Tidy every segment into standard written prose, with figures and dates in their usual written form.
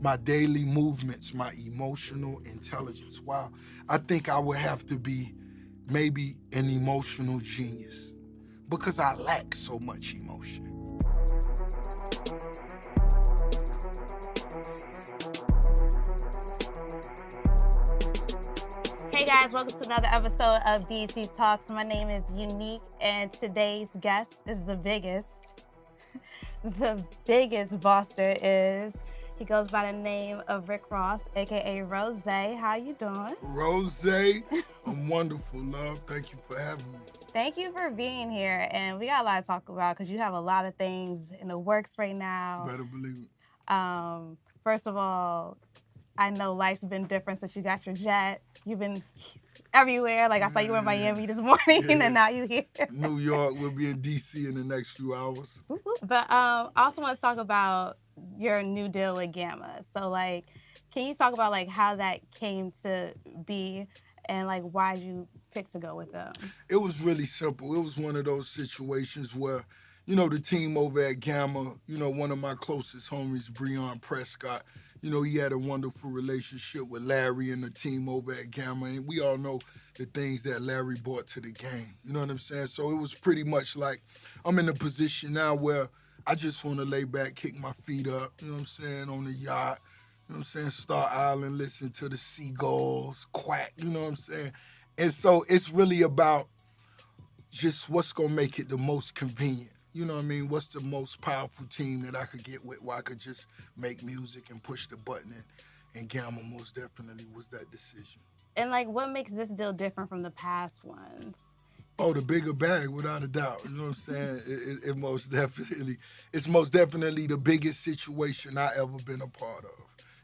my daily movements, my emotional intelligence. Wow, I think I would have to be maybe an emotional genius because I lack so much emotion. Hey guys, welcome to another episode of DT Talks. My name is Unique, and today's guest is the biggest boss there is. He goes by the name of Rick Ross, aka Rose. How you doing? Rose, I'm wonderful, love. Thank you for having me. Thank you for being here, and we got a lot to talk about because you have a lot of things in the works right now. Better believe it. First of all, I know life's been different since you got your jet. You've been everywhere. Like I saw you in Miami this morning, and now you here. New York. We'll be in DC in the next few hours. But I also want to talk about your new deal with Gamma. So, like, can you talk about like how that came to be, and like why you picked to go with them? It was really simple. It was one of those situations where, you know, the team over at Gamma, you know, one of my closest homies, Breon Prescott, you know, he had a wonderful relationship with Larry and the team over at Gamma. And we all know the things that Larry brought to the game. You know what I'm saying? So it was pretty much like I'm in a position now where I just want to lay back, kick my feet up, you know what I'm saying, on the yacht. You know what I'm saying? Star Island, listen to the seagulls quack, you know what I'm saying? And so it's really about just what's going to make it the most convenient. You know what I mean? What's the most powerful team that I could get with where I could just make music and push the button in? And Gamma most definitely was that decision. And like, what makes this deal different from the past ones? Oh, the bigger bag, without a doubt. You know what I'm saying? It's most definitely the biggest situation I ever been a part of.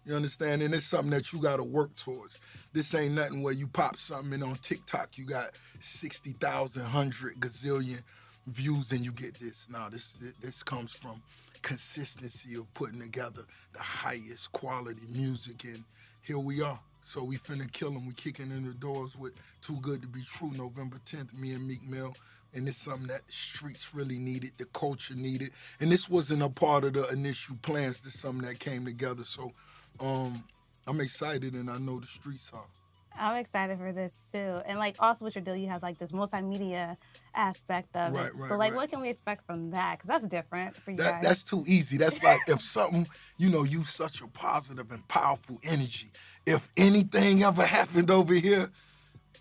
You understand? And it's something that you got to work towards. This ain't nothing where you pop something and on TikTok you got 60,000, 100 gazillion views and you get this. No, this comes from consistency of putting together the highest quality music, and here we are. So we finna kill them. We kicking in the doors with Too Good to Be True, November 10th, me and Meek Mill. And it's something that the streets really needed, the culture needed. And this wasn't a part of the initial plans. This is something that came together. So I'm excited, and I know the streets are. I'm excited for this too. And like also with your deal, you have like this multimedia aspect of it. So like what can we expect from that? Because that's different for you guys. That's too easy. That's like if something, you know, you such a positive and powerful energy. If anything ever happened over here,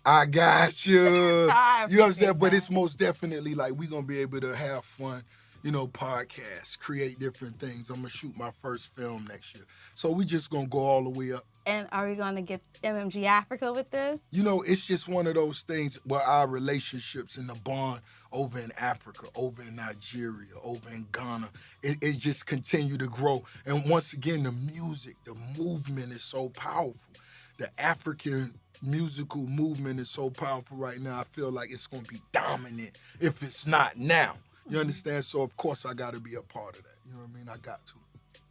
I got you. You know what I'm saying? But it's most definitely like we're going to be able to have fun, you know, podcasts, create different things. I'm going to shoot my first film next year. So we just going to go all the way up. And are we going to get MMG Africa with this? You know, it's just one of those things where our relationships and the bond over in Africa, over in Nigeria, over in Ghana, it just continue to grow. And once again, the music, the movement is so powerful. The African musical movement is so powerful right now. I feel like it's going to be dominant if it's not now. You understand? So, of course, I got to be a part of that. You know what I mean? I got to.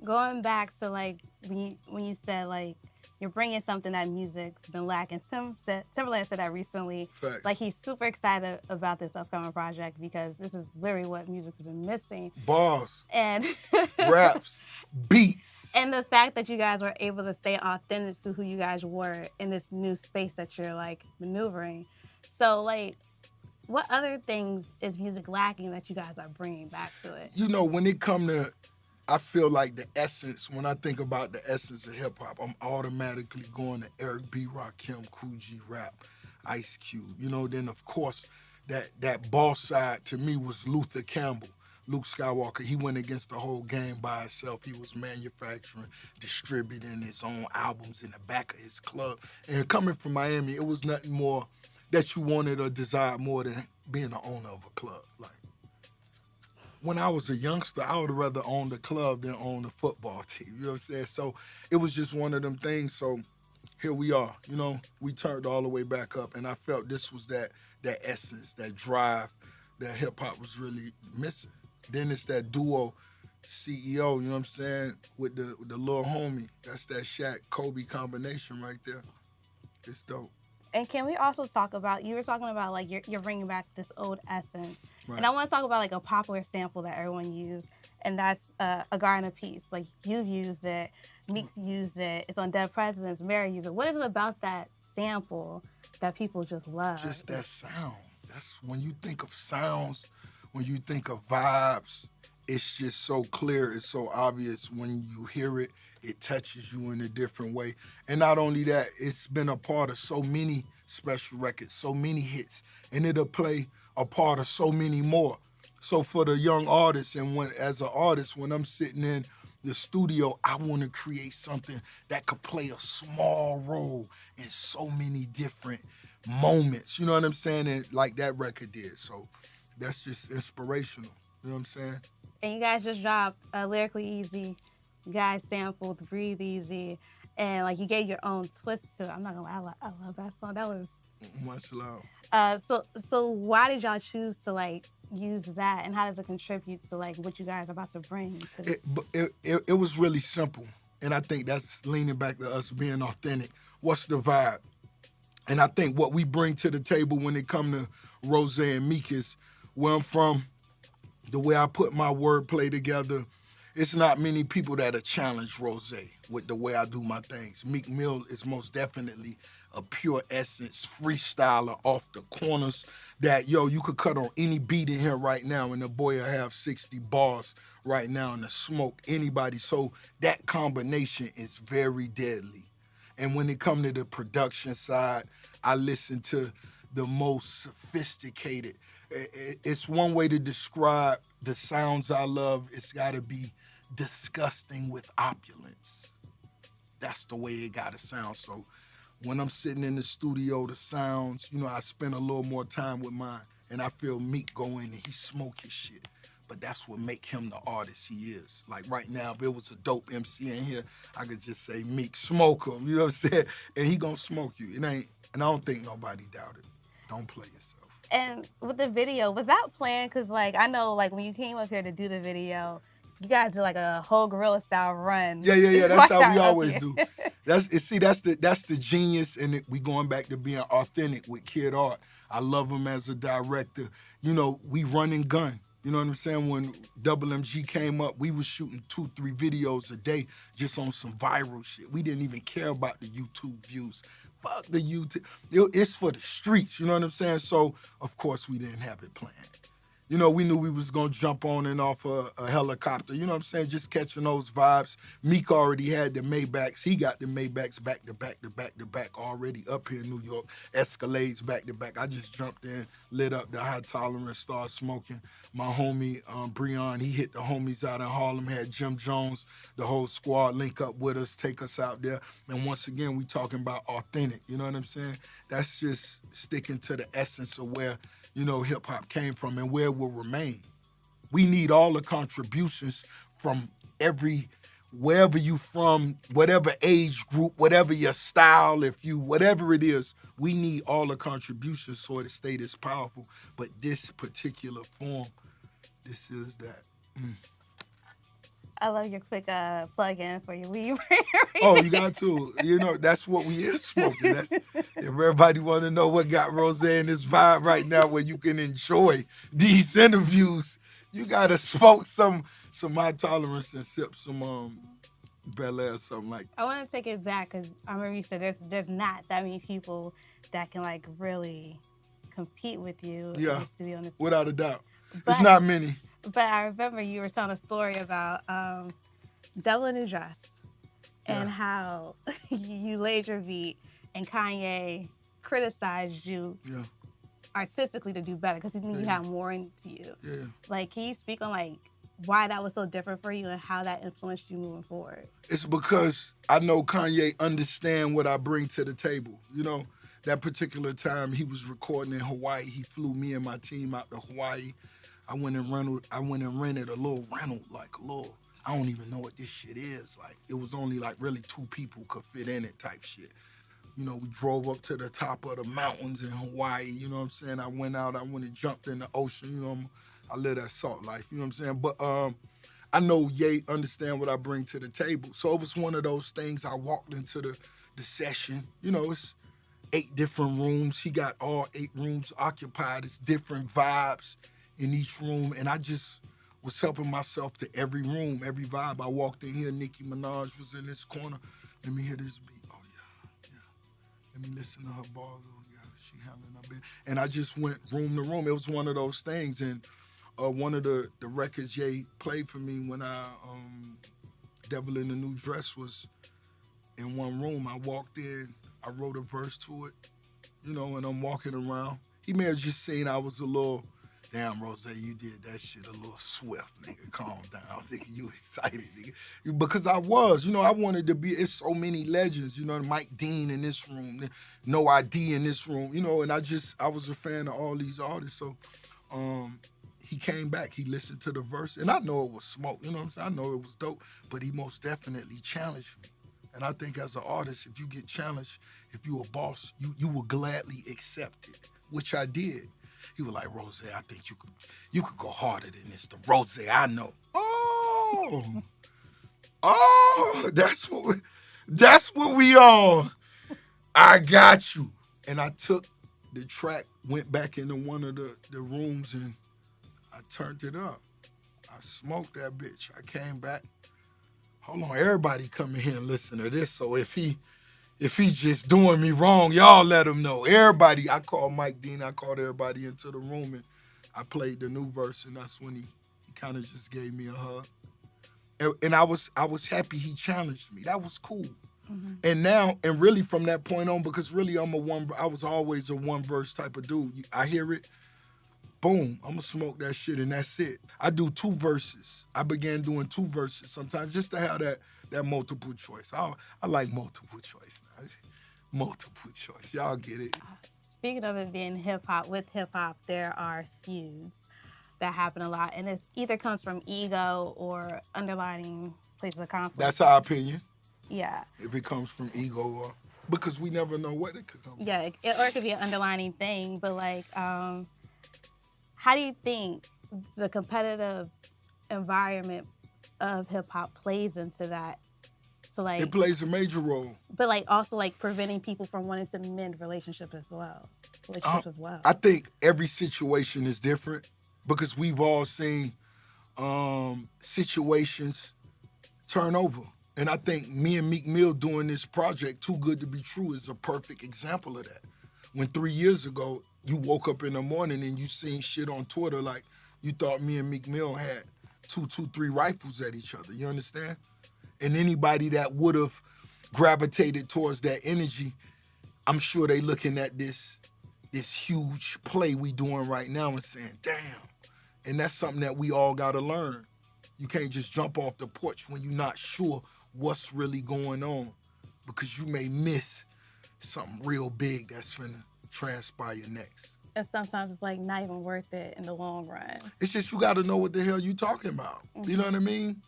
Going back to, like, when you said, like, you're bringing something that music's been lacking. Timberland said that recently. Facts. Like, he's super excited about this upcoming project because this is literally what music's been missing. Bars. And raps. Beats. And the fact that you guys were able to stay authentic to who you guys were in this new space that you're, like, maneuvering. So, like, what other things is music lacking that you guys are bringing back to it? You know, when it come to, I feel like the essence, when I think about the essence of hip-hop, I'm automatically going to Eric B. Rakim, Cool G Rap, Ice Cube. You know, then, of course, that boss side to me was Luther Campbell. Luke Skywalker, he went against the whole game by himself. He was manufacturing, distributing his own albums in the back of his club. And coming from Miami, it was nothing more that you wanted or desired more than being the owner of a club. Like, when I was a youngster, I would rather own the club than own the football team. You know what I'm saying? So it was just one of them things. So here we are. You know, we turned all the way back up, and I felt this was that essence, that drive that hip-hop was really missing. Then it's that duo CEO, you know what I'm saying, with the little homie. That's that Shaq Kobe combination right there. It's dope. And can we also talk about, you were talking about like you're bringing back this old essence. Right. And I want to talk about like a popular sample that everyone used. and that's A Garden of Peace. Like, you've used it, Meek used it, it's on Dead Presidents, Mary used it. What is it about that sample that people just love? Just that sound. That's when you think of sounds, when you think of vibes, it's just so clear, it's so obvious. When you hear it, it touches you in a different way. And not only that, it's been a part of so many special records, so many hits, and it'll play a part of so many more. So for the young artists, and as an artist, when I'm sitting in the studio, I want to create something that could play a small role in so many different moments. You know what I'm saying? And like that record did. So that's just inspirational. You know what I'm saying? And you guys just dropped Lyrically Easy. You guys sampled Breathe Easy. And like, you gave your own twist to it. I'm not gonna lie, I love that song. That was much love. So why did y'all choose to like use that, and how does it contribute to like what you guys are about to bring to this? It was really simple, and I think that's leaning back to us being authentic. What's the vibe? And I think what we bring to the table when it comes to Rose and Meek is where I'm from, the way I put my wordplay together. It's not many people that have challenged Rose with the way I do my things. Meek Mill is most definitely a pure essence freestyler off the corners that, you could cut on any beat in here right now and the boy will have 60 bars right now in the smoke anybody. So that combination is very deadly. And when it comes to the production side, I listen to the most sophisticated. It's one way to describe the sounds I love. It's got to be disgusting with opulence. That's the way it got to sound. So when I'm sitting in the studio, the sounds, I spend a little more time with mine. And I feel Meek go in and he smoke his shit. But that's what make him the artist he is. Like right now, if it was a dope MC in here, I could just say, Meek, smoke him. You know what I'm saying? And he gonna smoke you. It ain't, and I don't think nobody doubt it. Don't play yourself. And with the video, was that planned? Because like, I know like when you came up here to do the video, you guys did like a whole guerrilla style run. Yeah. That's how we always do. That's the genius, and we going back to being authentic with Kid Art. I love him as a director. We run and gun. You know what I'm saying? When Double MG came up, we was shooting 2-3 videos a day just on some viral shit. We didn't even care about the YouTube views. Fuck the YouTube. It's for the streets, you know what I'm saying? So, of course, we didn't have it planned. We knew we was going to jump on and off a helicopter, you know what I'm saying? Just catching those vibes. Meek already had the Maybachs. He got the Maybachs back to back already up here in New York. Escalades back to back. I just jumped in, lit up the high tolerance, started smoking. My homie, Breon, he hit the homies out in Harlem, had Jim Jones, the whole squad link up with us, take us out there. And once again, we talking about authentic, you know what I'm saying? That's just sticking to the essence of where hip-hop came from and where it will remain. We need all the contributions from wherever you from, whatever age group, whatever your style, whatever it is, we need all the contributions so it stay this powerful. But this particular form, this is that. I love your quick plug-in for your weed. Oh, you got to. That's what we is smoking. If everybody want to know what got Rose in this vibe right now where you can enjoy these interviews, you got to smoke some high tolerance and sip some Bel Air or something like that. I want to take it back because I remember you said there's not that many people that can like really compete with you. Yeah, in the studio. Without a doubt. It's not many. But I remember you were telling a story about Devil in a Dress and how you laid your beat and Kanye criticized you artistically to do better because he knew you had more into you. Yeah. Like, can you speak on like why that was so different for you and how that influenced you moving forward? It's because I know Kanye understand what I bring to the table. That particular time he was recording in Hawaii, he flew me and my team out to Hawaii. I went and rented a little rental, I don't even know what this shit is. Like, it was only like really 2 people could fit in it type shit. We drove up to the top of the mountains in Hawaii, you know what I'm saying? I went and jumped in the ocean, I live that salt life, you know what I'm saying? But I know Ye understand what I bring to the table. So it was one of those things. I walked into the session, it's 8 different rooms. He got all 8 rooms occupied. It's different vibes in each room, and I just was helping myself to every room, every vibe. I walked in here, Nicki Minaj was in this corner. Let me hear this beat. Oh yeah, yeah. Let me listen to her bars. Oh yeah, she handling her bit. And I just went room to room. It was one of those things. And one of the records Jay played for me when I Devil in the New Dress was in one room. I walked in, I wrote a verse to it, and I'm walking around. He may have just seen I was a little, damn, Rose, you did that shit a little swift, nigga. Calm down. I'm thinking you excited, nigga. Because I was, I wanted to be, it's so many legends, Mike Dean in this room, No ID in this room, and I was a fan of all these artists. So he came back, he listened to the verse, and I know it was smoke, you know what I'm saying? I know it was dope, but he most definitely challenged me. And I think as an artist, if you get challenged, if you a boss, you will gladly accept it, which I did. He was like, Rose, I think you could go harder than this. The Rose I know. Oh, that's what we on. I got you. And I took the track, went back into one of the rooms, and I turned it up. I smoked that bitch. I came back. Hold on, everybody come in here and listen to this. So if he's just doing me wrong, y'all let him know. Everybody, I called Mike Dean, I called everybody into the room, and I played the new verse, and that's when he kind of just gave me a hug. And I was happy he challenged me. That was cool. Mm-hmm. And really from that point on, because really I was always a one verse type of dude. I hear it, boom, I'm gonna smoke that shit and that's it. I do 2 verses. I began doing 2 verses sometimes just to have that multiple choice. I like multiple choice now. Multiple choice. Y'all get it. Speaking of it being hip-hop, with hip-hop, there are feuds that happen a lot. And it either comes from ego or underlying places of conflict. That's our opinion. Yeah. If it comes from ego or... Because we never know what it could come from. Yeah, or it could be an underlining thing. But, how do you think the competitive environment of hip-hop plays into that? So, it plays a major role. But, also, preventing people from wanting to mend relationships as well. I think every situation is different because we've all seen situations turn over. And I think me and Meek Mill doing this project, Too Good to Be True, is a perfect example of that. When 3 years ago, you woke up in the morning and you seen shit on Twitter like you thought me and Meek Mill had 3 rifles at each other, you understand? And anybody that would have gravitated towards that energy, I'm sure they looking at this huge play we doing right now and saying, damn. And that's something that we all gotta learn. You can't just jump off the porch when you're not sure what's really going on because you may miss something real big that's gonna transpire next. And sometimes it's not even worth it in the long run. It's just you gotta know what the hell you talking about. Mm-hmm. You know what I mean?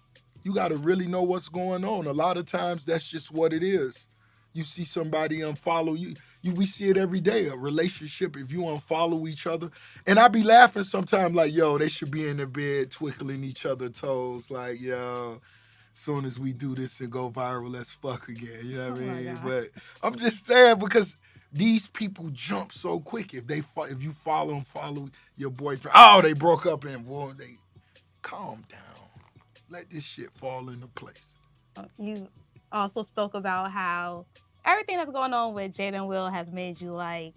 You gotta really know what's going on. A lot of times that's just what it is. You see somebody unfollow you. We see it every day, a relationship, if you unfollow each other. And I be laughing sometimes like, yo, they should be in the bed twiddling each other's toes like, yo, as soon as we do this and go viral, let's fuck again. You know what I mean? But I'm just saying because these people jump so quick. If you follow your boyfriend, oh, they broke up and, well, they calm down. Let this shit fall into place. You also spoke about how everything that's going on with Jada and Will has made you want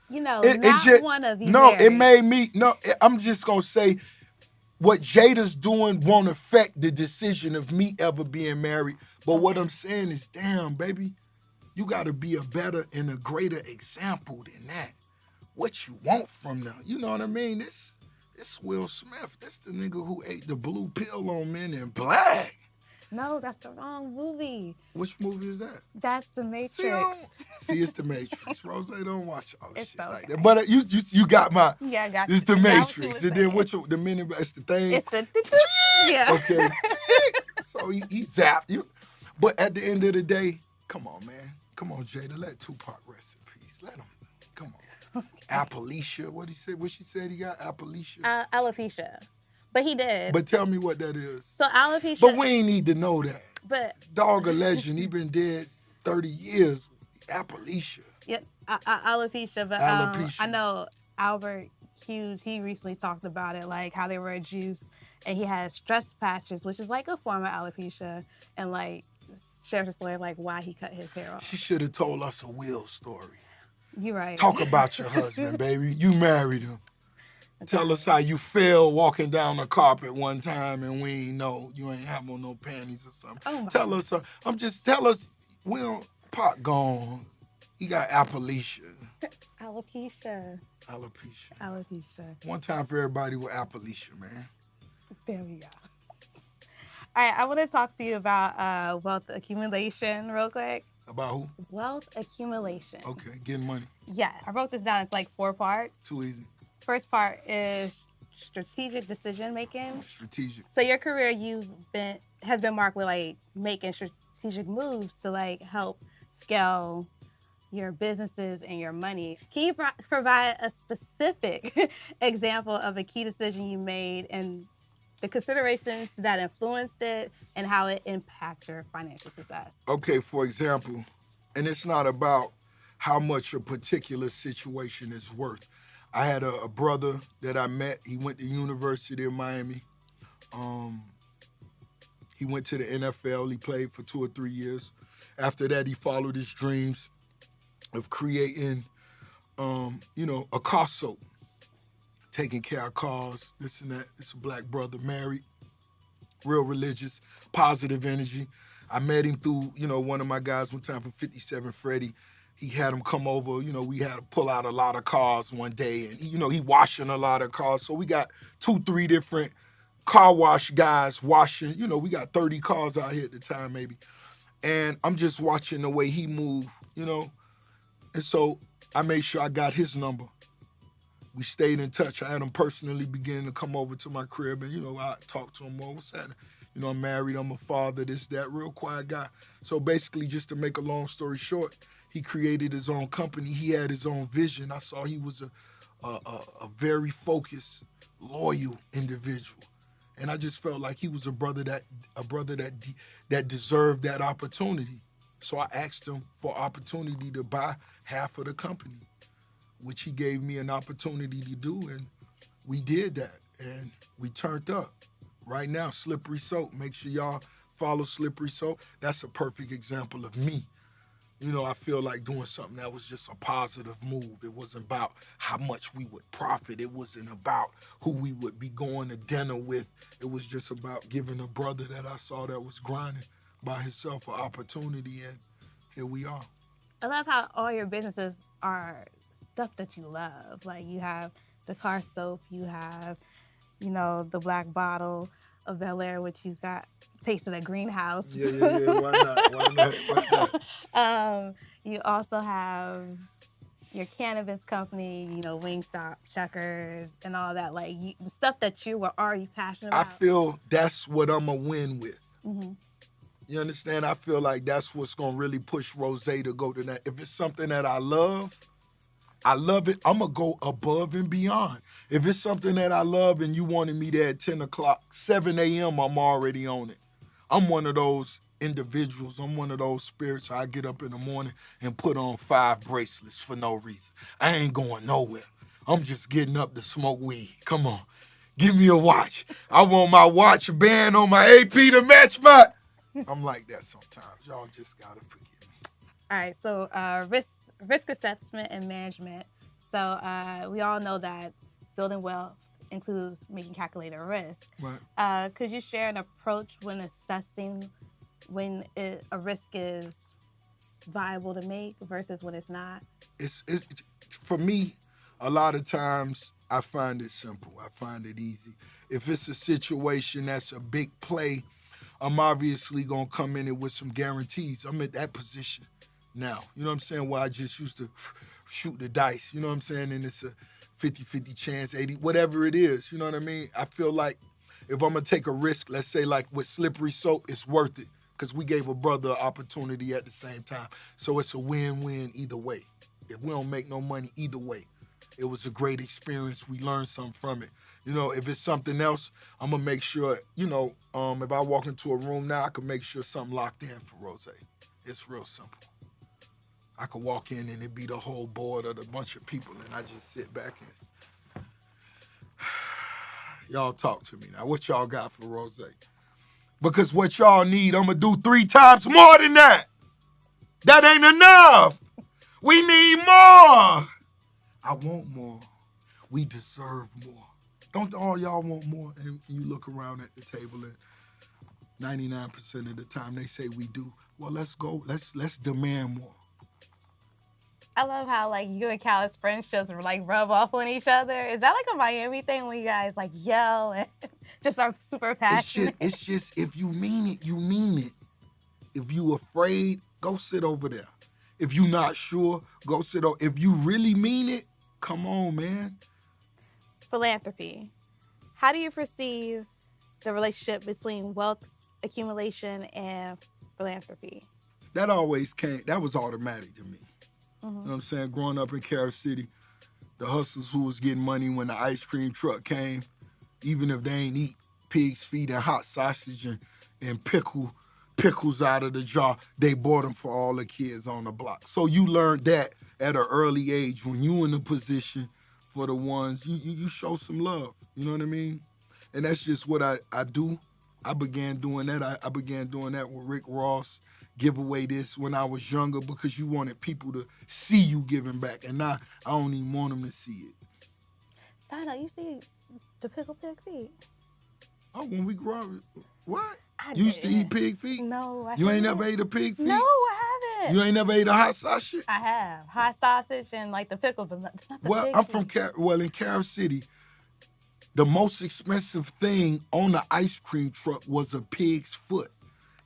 to be married. It made me, I'm just going to say what Jada's doing won't affect the decision of me ever being married. But what I'm saying is, damn, baby, you got to be a better and a greater example than that. What you want from them, you know what I mean? This Will Smith, that's the nigga who ate the blue pill on Men in Black. No, that's the wrong movie. Which movie is that? That's The Matrix. See, it's The Matrix. Rose, don't watch all this shit okay. like that. But you got my... Yeah, I got It's The Matrix. And then the Men in Black, it's the thing. It's the... Yeah. Okay. So he zapped you. But at the end of the day, come on, man. Come on, Jada. Let Tupac rest in peace. Let him... Come on. Okay. Apalicia. What she said he got? Apalicia? Alopecia. But he did. But tell me what that is. So alopecia... But we ain't need to know that. But... Dog a legend. He been dead 30 years. Apalicia. Yep. Alopecia. But alopecia. I know Albert Hughes, he recently talked about it, how they were a juice and he has stress patches, which is like a form of alopecia, and like shares a story of like why he cut his hair She off. should have told us a Will story. You right. Talk about your husband, baby. You married him. Tell us Italian. how you feel walking down the carpet one time and we ain't know you ain't have on no panties or something. Oh my. Tell us. Tell us. Will Pop gone. He got alopecia. Alopecia. Alopecia. Alopecia. One time for everybody with alopecia, man. There we go. All right, I want to talk to you about wealth accumulation real quick. About who? Wealth accumulation. Okay, getting money. Yeah, I wrote this down. It's like 4 parts. Too easy. First part is strategic decision making. Strategic. So your career has been marked with like making strategic moves to like help scale your businesses and your money. Can you provide a specific example of a key decision you made and the considerations that influenced it and how it impacts your financial success? Okay, for example, and it's not about how much a particular situation is worth. I had a brother that I met. He went to University of Miami. He went to the NFL. He played for 2 or 3 years. After that, he followed his dreams of creating, a car soap, taking care of cars, this and that. It's a black brother, married, real religious, positive energy. I met him through, one of my guys one time from 57, Freddie. He had him come over, we had to pull out a lot of cars one day, and, he washing a lot of cars. So we got 2, 3 different car wash guys washing. We got 30 cars out here at the time, maybe. And I'm just watching the way he moved, And so I made sure I got his number. We stayed in touch. I had him personally begin to come over to my crib, and, I talked to him more. What's happening? I'm married, I'm a father, this, that, real quiet guy. So basically, just to make a long story short, he created his own company. He had his own vision. I saw he was a very focused, loyal individual. And I just felt like he was a brother that deserved that opportunity. So I asked him for opportunity to buy half of the company, which he gave me an opportunity to do, and we did that, and we turned up. Right now, Slippery Soap, make sure y'all follow Slippery Soap. That's a perfect example of me. I feel like doing something that was just a positive move. It wasn't about how much we would profit. It wasn't about who we would be going to dinner with. It was just about giving a brother that I saw that was grinding by himself an opportunity, and here we are. I love how all your businesses are stuff that you love. Like you have the car soap, you have, the black bottle of Bel Air, which you got tasted at Greenhouse. Yeah. Why not? What's that? You also have your cannabis company, Wingstop, Checkers, and all that. Like the stuff that you were already passionate about. I feel that's what I'm going to win with. Mm-hmm. You understand? I feel like that's what's going to really push Rose to go to that. If it's something that I love it. I'm going to go above and beyond. If it's something that I love and you wanted me there at 10 o'clock, 7 a.m., I'm already on it. I'm one of those individuals. I'm one of those spirits. I get up in the morning and put on 5 bracelets for no reason. I ain't going nowhere. I'm just getting up to smoke weed. Come on. Give me a watch. I want my watch band on my AP to match my... I'm like that sometimes. Y'all just got to forgive me. All right. So risk assessment and management. So we all know that building wealth includes making calculated risk. Right. Could you share an approach when assessing when a risk is viable to make versus when it's not? It's for me, a lot of times I find it simple. I find it easy. If it's a situation that's a big play, I'm obviously going to come in it with some guarantees. I'm at that position now. You know what I'm saying? Where I just used to shoot the dice. You know what I'm saying? And it's a 50-50 chance, 80, whatever it is. You know what I mean? I feel like if I'm going to take a risk, let's say like with Slippery Soap, it's worth it because we gave a brother an opportunity at the same time. So it's a win-win either way. If we don't make no money either way, it was a great experience. We learned something from it. If it's something else, I'm going to make sure, if I walk into a room now, I can make sure something locked in for Rose. It's real simple. I could walk in and it be the whole board of a bunch of people and I just sit back and, Y'all talk to me now. What y'all got for Rose? Because what y'all need, I'm going to do 3 times more than that. That ain't enough. We need more. I want more. We deserve more. Don't all y'all want more? And you look around at the table and 99% of the time they say we do. Well, let's go. Let's demand more. I love how like you and Cal's friendships like rub off on each other. Is that like a Miami thing when you guys like yell and just are super passionate? It's just if you mean it, you mean it. If you afraid, go sit over there. If you not sure, go sit over. If you really mean it, come on, man. Philanthropy. How do you perceive the relationship between wealth accumulation and philanthropy? That always came. That was automatic to me. You know what I'm saying? Growing up in Carol City, the hustlers who was getting money when the ice cream truck came, even if they ain't eat pig's feet and hot sausage and pickles out of the jar, they bought them for all the kids on the block. So you learned that at an early age. When you in a position for the ones, you show some love. You know what I mean? And that's just what I do. I began doing that. I began doing that with Rick Ross. Give away this when I was younger because you wanted people to see you giving back. And now I don't even want them to see it. Side note, you see the pickle pig feet? Oh, when we grew up, what? I You used to didn't. eat pig feet? No, I You ain't haven't. never ate a pig feet? No, I haven't. You ain't never ate a hot sausage? I have hot sausage and like the pickles, but not the Well, pig I'm feet. from in Carol City, the most expensive thing on the ice cream truck was a pig's foot.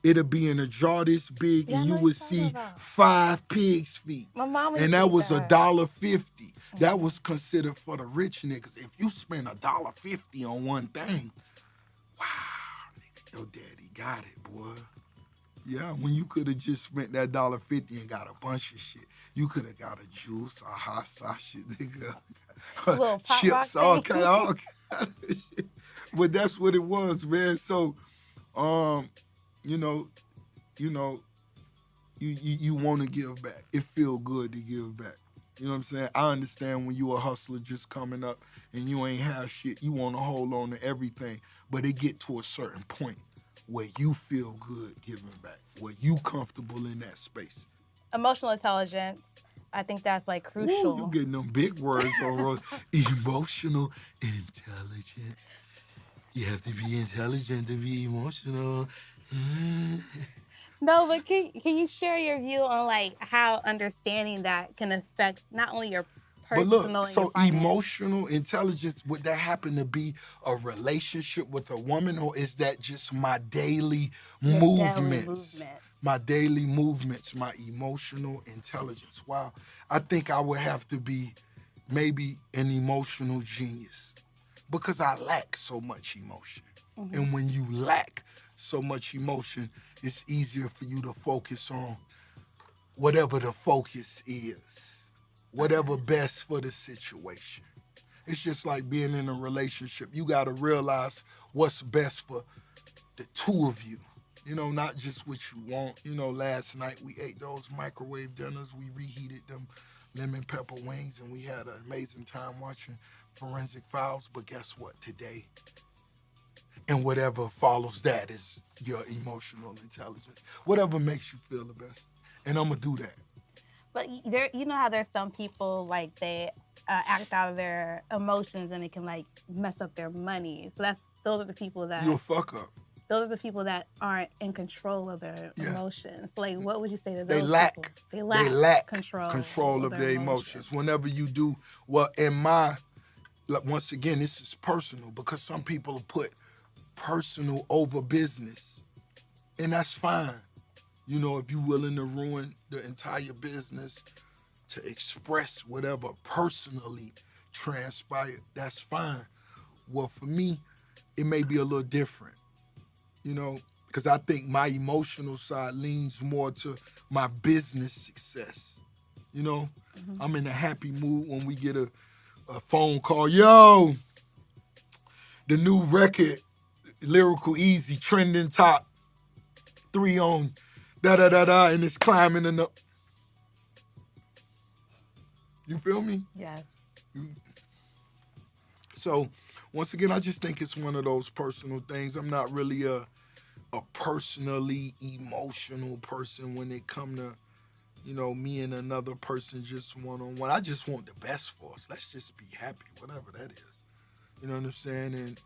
It'll be in a jar this big, Yeah, I and know you what would you're talking see about. 5 pig's feet. My mom used And to that eat was that. $1.50. That was considered for the rich niggas. If you spend $1.50 on one thing, wow, nigga, your daddy got it, boy. Yeah, when you could have just spent that $1.50 and got a bunch of shit. You could have got a juice, a hot sausage, nigga. Little pop Chips, rock all thing. kind of shit. But that's what it was, man. So, you know, you want to give back. It feel good to give back. You know what I'm saying? I understand when you a hustler just coming up and you ain't have shit, you want to hold on to everything. But it get to a certain point where you feel good giving back, where you comfortable in that space. Emotional intelligence. I think that's like Ooh, crucial. you getting them big words on Rose. Emotional intelligence. You have to be intelligent to be emotional. No, but can you share your view on like how understanding that can affect not only your But personal look, and your so finance? emotional intelligence, would that happen to be a relationship with a woman, or is that just my daily Your movements? daily movements. My daily movements, my emotional intelligence. Wow. I think I would have to be maybe an emotional genius because I lack so much emotion. And when you lack so much emotion, it's easier for you to focus on whatever the focus is, whatever best for the situation. It's just like being in a relationship. You got to realize what's best for the two of you. You know, not just what you want. You know, last night we ate those microwave dinners. We reheated them lemon pepper wings, and we had an amazing time watching Forensic Files. But guess what? Today, and whatever follows that is your emotional intelligence. Whatever makes you feel the best. And I'm going to do that. But there, you know how there's some people like they act out of their emotions and it can like mess up their money. So those are the people that You a fuck up. those are the people that aren't in control of their emotions. So like, what would you say to those They lack. people? They lack control of their emotions. Whenever you do, well, once again, this is personal because some people put personal over business, and that's fine. You know, if you're willing to ruin the entire business to express whatever personally transpired, that's fine. Well, for me, it may be a little different, you know, because I think my emotional side leans more to my business success. You know, I'm in a happy mood when we get a phone call. Yo, the new record, Lyrical Easy, trending top 3 on da-da-da-da, and it's climbing and up. You feel me? Yes. So once again, I just think it's one of those personal things. I'm not really a personally emotional person when it come to, me and another person just one-on-one. I just want the best for us. Let's just be happy, whatever that is. You know what I'm saying?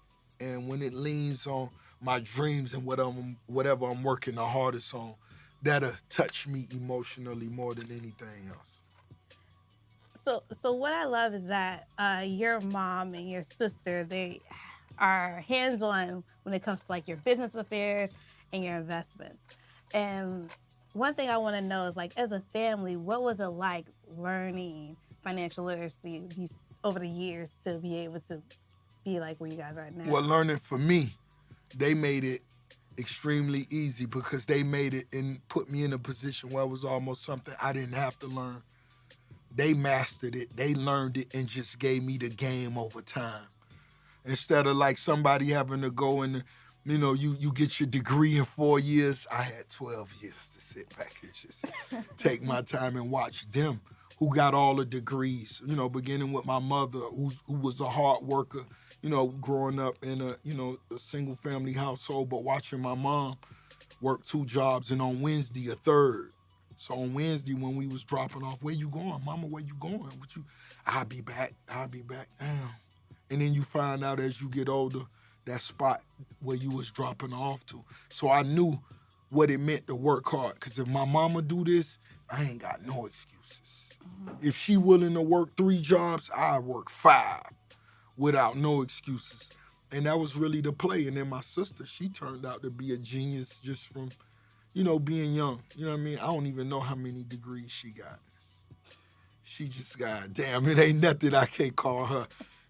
And when it leans on my dreams and whatever I'm working the hardest on, that'll touch me emotionally more than anything else. So what I love is that your mom and your sister, they are hands-on when it comes to like your business affairs and your investments. And one thing I want to know is, like, as a family, what was it like learning financial literacy over the years to be able to be like where you guys are now? Well, learning for me, they made it extremely easy because they made it and put me in a position where it was almost something I didn't have to learn. They mastered it, they learned it, and just gave me the game over time. Instead of like somebody having to go and, you get your degree in 4 years, I had 12 years to sit back and just take my time and watch them who got all the degrees, beginning with my mother who was a hard worker, growing up in a single family household, but watching my mom work 2 jobs and on Wednesday a third. So on Wednesday when we was dropping off, where you going? Mama, where you going? I'll be back. Damn. And then you find out as you get older, that spot where you was dropping off to. So I knew what it meant to work hard. Because if my mama do this, I ain't got no excuses. If she willing to work 3 jobs, I work 5 without no excuses. And that was really the play. And then my sister, she turned out to be a genius just from, being young. You know what I mean? I don't even know how many degrees she got. She just got, damn, it ain't nothing I can't call her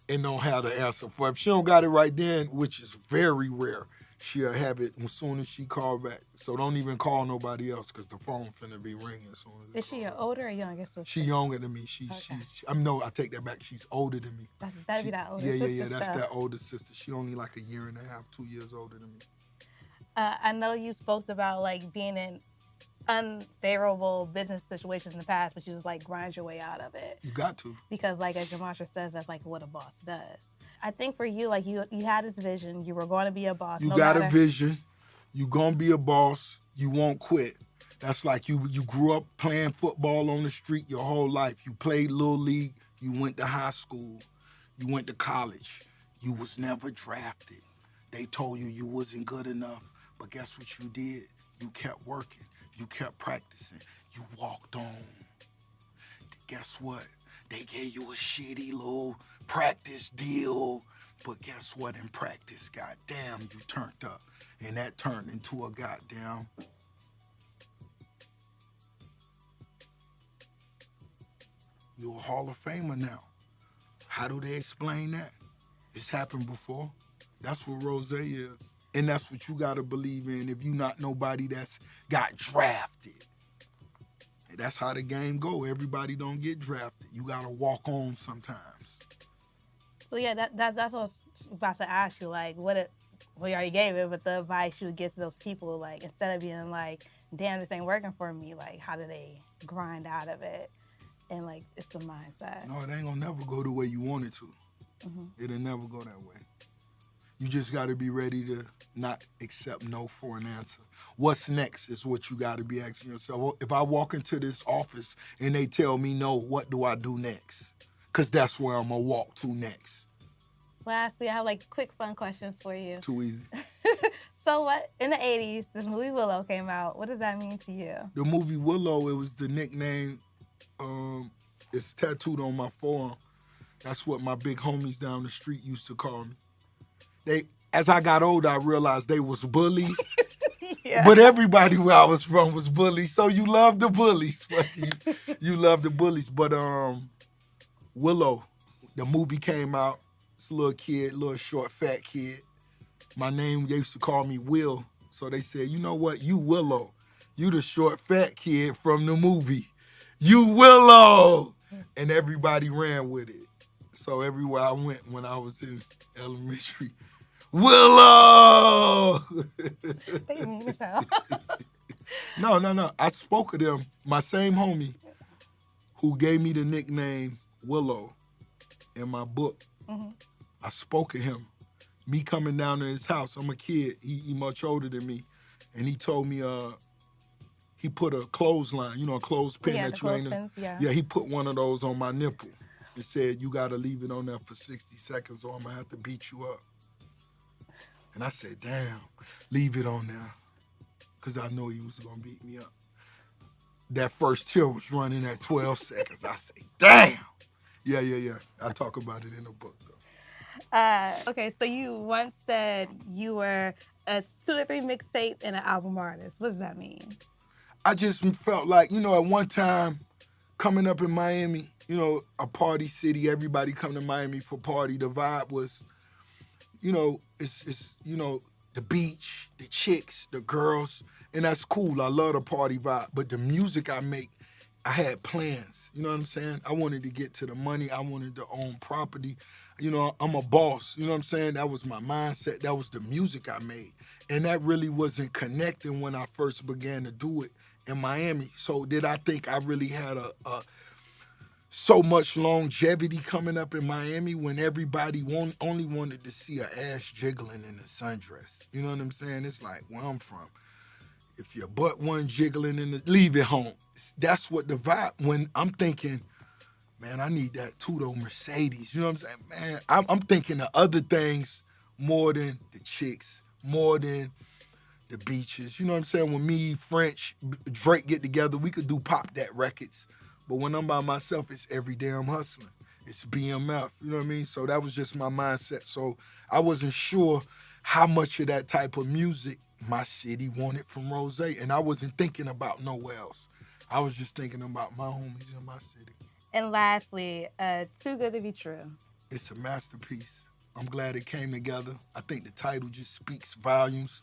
and don't have the answer for. If she don't got it right then, which is very rare, she'll have it as soon as she call back. So don't even call nobody else because the phone finna be ringing as soon as Is she an older or younger sister? She younger than me. I take that back. She's older than me. That'd be that older sister. Yeah. That's that older sister. She only like a year and a half, 2 years older than me. I know you spoke about like being in unfavorable business situations in the past, but you just like grind your way out of it. You got to. Because like as your mantra says, that's like what a boss does. I think for you, like you had this vision, you were going to be a boss. You got a vision, you gonna be a boss, you won't quit. That's like you grew up playing football on the street your whole life. You played Little League, you went to high school, you went to college. You was never drafted. They told you wasn't good enough. But guess what you did? You kept working. You kept practicing. You walked on. Guess what? They gave you a shitty little practice deal. But guess what? In practice, goddamn, you turned up. And that turned into a goddamn... You're a Hall of Famer now. How do they explain that? It's happened before. That's what Rose is. And that's what you gotta believe in if you not nobody that's got drafted. That's how the game go. Everybody don't get drafted. You gotta walk on sometimes. So yeah, that's what I was about to ask you. Like, well, you already gave it, but the advice you would give to those people, like, instead of being like, damn, this ain't working for me, like, how do they grind out of it? And like, it's the mindset. No, it ain't gonna never go the way you want it to. It'll never go that way. You just got to be ready to not accept no for an answer. What's next is what you got to be asking yourself. If I walk into this office and they tell me no, what do I do next? Because that's where I'm going to walk to next. Lastly, I have like quick fun questions for you. Too easy. So what, in the 80s, this movie Willow came out. What does that mean to you? The movie Willow, it was the nickname. It's tattooed on my forearm. That's what my big homies down the street used to call me. As I got older, I realized they was bullies. Yeah. But everybody where I was from was bullies, so you love the bullies. You love the bullies. But Willow, the movie came out. It's a little kid, little short, fat kid. My name, they used to call me Will. So they said, you know what? You Willow. You the short, fat kid from the movie. You Willow. And everybody ran with it. So everywhere I went when I was in elementary, Willow! They mean as hell. No. I spoke of them. My same homie who gave me the nickname Willow in my book. I spoke to him. Me coming down to his house, I'm a kid. He much older than me, and he told me he put a clothesline, a clothespin Yeah, the that you ain't. clothespins, yeah. Yeah, he put one of those on my nipple. It said, you gotta leave it on there for 60 seconds or I'm gonna have to beat you up. And I said, damn, leave it on there. Because I know he was gonna beat me up. That first tear was running at 12 seconds. I say, damn. Yeah. I talk about it in the book, though. Okay, so you once said you were a 2 to 3 mixtape and an album artist. What does that mean? I just felt like, at one time, coming up in Miami, a party city, everybody come to Miami for party. The vibe was, it's the beach, the chicks, the girls, and that's cool. I love the party vibe. But the music I make, I had plans. You know what I'm saying? I wanted to get to the money. I wanted to own property. I'm a boss. You know what I'm saying? That was my mindset. That was the music I made. And that really wasn't connecting when I first began to do it in Miami. So did I think I really had so much longevity coming up in Miami when everybody only wanted to see an ass jiggling in a sundress? You know what I'm saying? It's like where I'm from. If your butt wasn't jiggling leave it home. That's what the vibe, when I'm thinking, man, I need that two-door Mercedes. You know what I'm saying? Man, I'm thinking of other things more than the chicks, more than the beaches. You know what I'm saying? When me, French, Drake get together, we could do Pop That records. But when I'm by myself, it's every day I'm hustling. It's BMF, you know what I mean? So that was just my mindset. So I wasn't sure how much of that type of music my city wanted from Rose. And I wasn't thinking about nowhere else. I was just thinking about my homies in my city. And lastly, Too Good to Be True. It's a masterpiece. I'm glad it came together. I think the title just speaks volumes.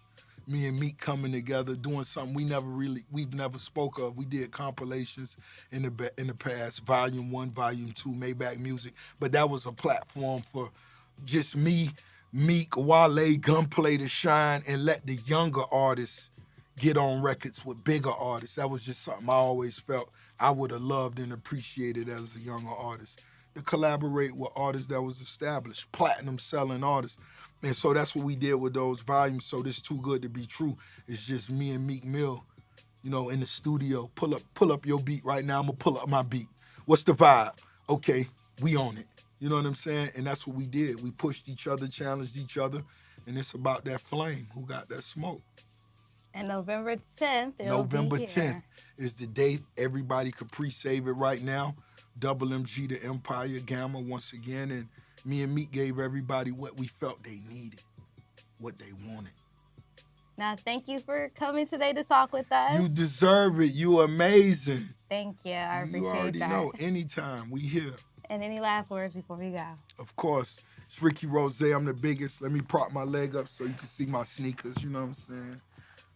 Me and Meek coming together, doing something we've never spoke of. We did compilations in the past, Volume 1, Volume 2, Maybach Music, but that was a platform for just me, Meek, Wale, Gunplay to shine and let the younger artists get on records with bigger artists. That was just something I always felt I would have loved and appreciated as a younger artist. To collaborate with artists that was established, platinum selling artists. And so that's what we did with those volumes. So this Too Good to Be True. It's just me and Meek Mill, in the studio. Pull up your beat right now. I'm gonna pull up my beat. What's the vibe? Okay, we on it. You know what I'm saying? And that's what we did. We pushed each other, challenged each other, and it's about that flame. Who got that smoke? And November 10th, November 10th is the date. Everybody could pre-save it right now. Double MG to Empire, Gamma once again, and me and Meek gave everybody what we felt they needed, what they wanted. Now, thank you for coming today to talk with us. You deserve it. You amazing. Thank you. I appreciate that. You already know. Anytime. We here. And any last words before we go? Of course. It's Ricky Rose. I'm the biggest. Let me prop my leg up so you can see my sneakers. You know what I'm saying?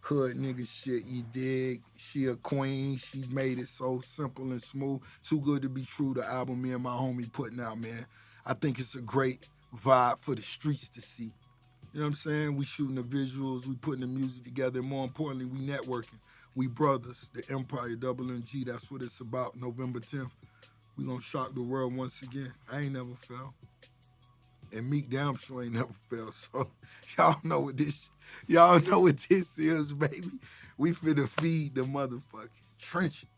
Hood nigga shit, you dig? She a queen. She made it so simple and smooth. Too Good to Be True, the album me and my homie putting out, man. I think it's a great vibe for the streets to see. You know what I'm saying? We shooting the visuals, we putting the music together, and more importantly, we networking. We brothers, the Empire, Double MG, that's what it's about. November 10th, we gonna shock the world once again. I ain't never fell. And Meek damn sure ain't never fell. So y'all know what this is, baby. We finna feed the motherfucking trenches.